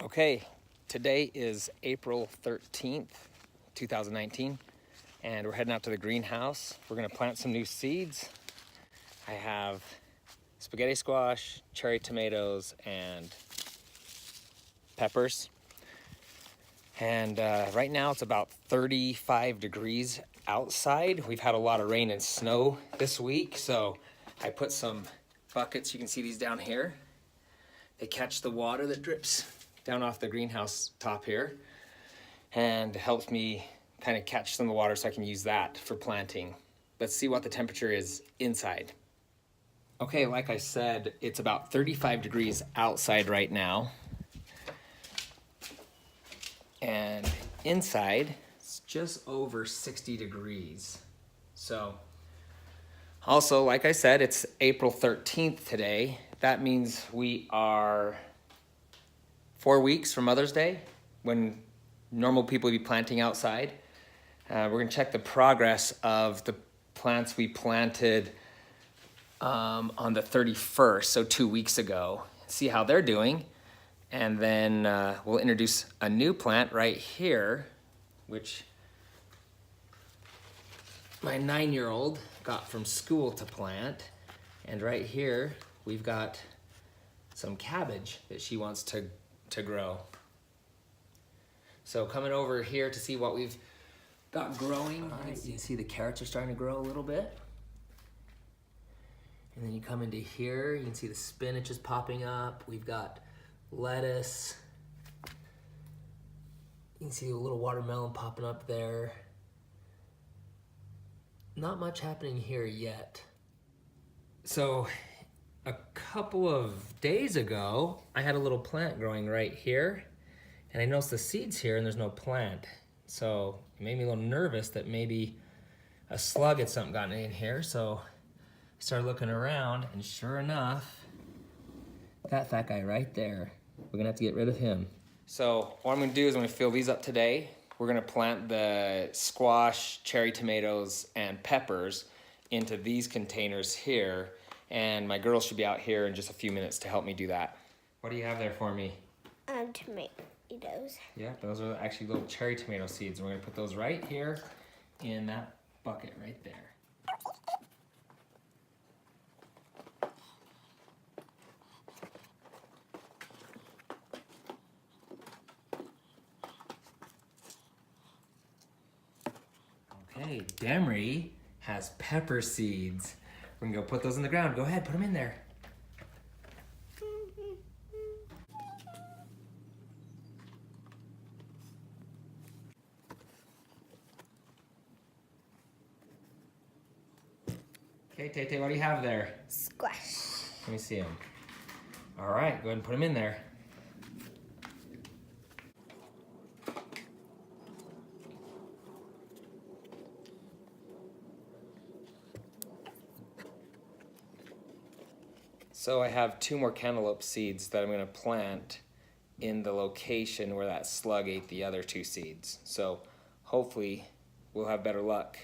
Okay, today is April 13th, 2019, and we're heading out to the greenhouse. We're gonna plant some new seeds. I have spaghetti squash, cherry tomatoes, and peppers. And right now it's about 35 degrees outside. We've had a lot of rain and snow this week, so I put some buckets, you can see these down here. They catch the water that drips down off the greenhouse top here and helps me kind of catch some of the water so I can use that for planting. Let's see what the temperature is inside. Okay, like I said, it's about 35 degrees outside right now. And inside, it's just over 60 degrees. So, also, like I said, it's April 13th today. That means we are 4 weeks from Mother's Day, when normal people would be planting outside. We're gonna check the progress of the plants we planted on the 31st, so 2 weeks ago. See how they're doing. And then we'll introduce a new plant right here, which my 9-year-old got from school to plant. And right here, we've got some cabbage that she wants to grow. So coming over here to see what we've got growing. Right, you can see the carrots are starting to grow a little bit. And then you come into here, you can see the spinach is popping up. We've got lettuce. You can see a little watermelon popping up there. Not much happening here yet. So a couple of days ago, I had a little plant growing right here, and I noticed the seeds here and there's no plant. So it made me a little nervous that maybe a slug had something gotten in here. So I started looking around, and sure enough, that fat guy right there, we're gonna have to get rid of him. So what I'm gonna do is I'm gonna fill these up today. We're gonna plant the squash, cherry tomatoes, and peppers into these containers here. And my girls should be out here in just a few minutes to help me do that. What do you have there for me? Tomatoes. Yeah, those are actually little cherry tomato seeds. We're gonna put those right here in that bucket right there. Okay, Demry has pepper seeds. We're gonna go put those in the ground. Go ahead, put them in there. Okay, Tay-Tay, what do you have there? Squash. Let me see them. All right, go ahead and put them in there. So I have 2 more cantaloupe seeds that I'm gonna plant in the location where that slug ate the other 2 seeds. So hopefully we'll have better luck.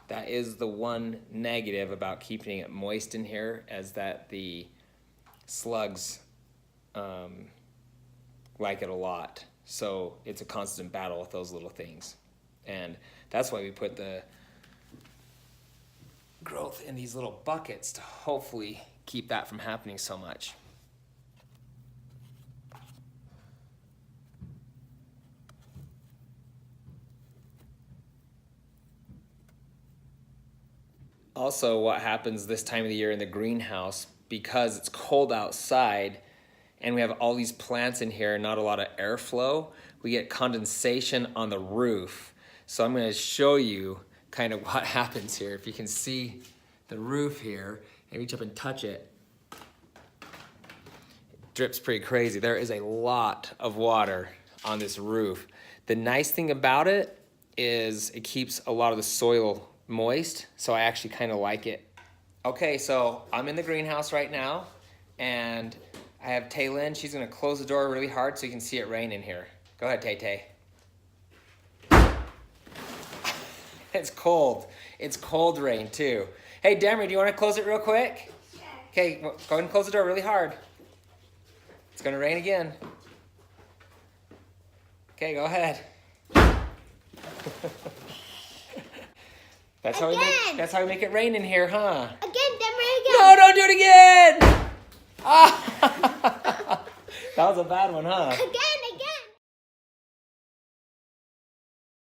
That is the one negative about keeping it moist in here, is that the slugs like it a lot. So it's a constant battle with those little things. And that's why we put the growth in these little buckets to hopefully keep that from happening so much. Also, what happens this time of the year in the greenhouse, because it's cold outside and we have all these plants in here and not a lot of airflow, we get condensation on the roof. So I'm gonna show you kind of what happens here. If you can see the roof here and reach up and touch it, it drips pretty crazy. There is a lot of water on this roof. The nice thing about it is it keeps a lot of the soil moist, so I actually kind of like it. Okay, so I'm in the greenhouse right now, and I have Taylin. She's gonna close the door really hard so you can see it rain in here. Go ahead, Tay-Tay. It's cold. It's cold rain too. Hey, Demry, do you wanna close it real quick? Sure. Okay, go ahead and close the door really hard. It's gonna rain again. Okay, go ahead. That's how we make it rain in here, huh? Again, Demery, again. No, don't do it again! Ah! That was a bad one, huh? Again.